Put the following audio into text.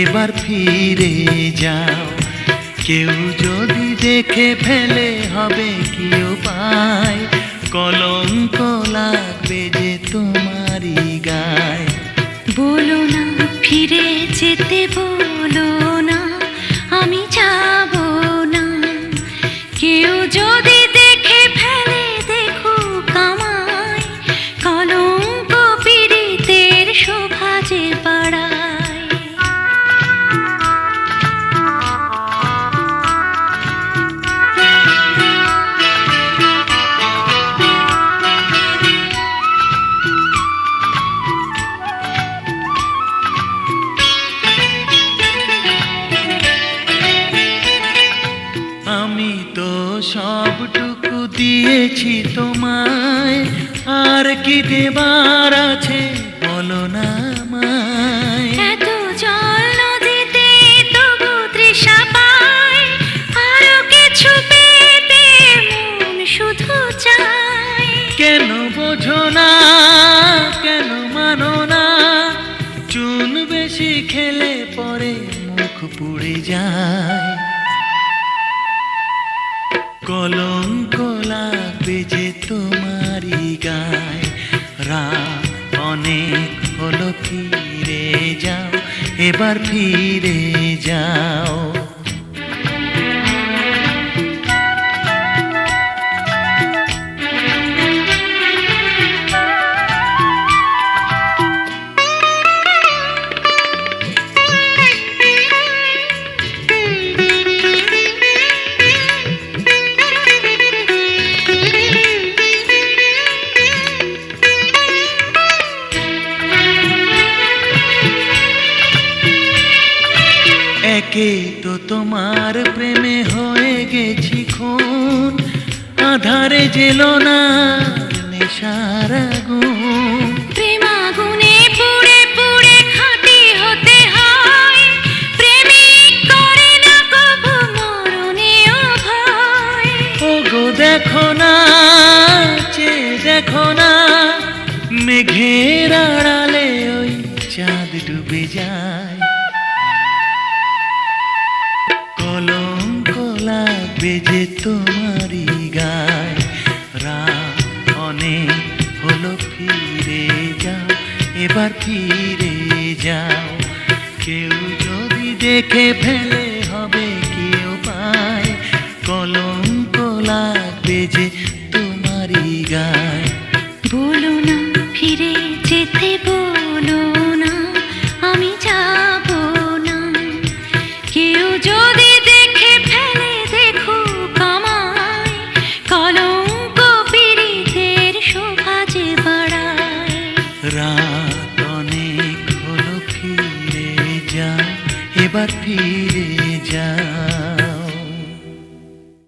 এবার ফিরে যাও। কেউ যদি দেখে ফেলে হবে কি উপায়, কলঙ্ক লাগবে যে তোমারই গায়। বলো না ফিরে যেতে, বলো না আমি যাব না। কেউ যদি দেখে ফেলে দেখুক আমায়, কলঙ্ক পীড়িতের শোভা যে বাড়ায়। আমি তো সবটুকু দিয়েছি তোমায়, আর কি দেবার আছে বলো না আমায়। এত জল নদীতে তবু তৃষা পায়, আরো কিছু পেতে মন শুধু চায়। কেন বোঝো না, কেন মানো না, চুন বেশি খেলে পরে মুখ পুড়ে যায়। কলঙ্ক লাগবে যে তোমারই গায়। রাত অনেক হলো, ফিরে যাও, এবার ফিরে যাও। একে তো তোমার প্রেমে হয়ে গেছি খুন, আধারে জেলো না নেশার আগুন। প্রেমাগুনে পুড়ে পুড়ে খাঁটি হতে হয়, প্রেমিক করে না কবু মরণেও ভয়। ওগো দেখো না, চেয়ে দেখো না, মেঘের আড়ালে ওই চাঁদ ডুবে যায়। কলঙ্ক লাগবে যে তোমারই গায়। রাত অনেক হলো, ফিরে যাও, এবার ফিরে যাও। কেউ যদি দেখে ফেলে হবে কি উপায়, কলঙ্ক লাগবে যে তোমারই গায়।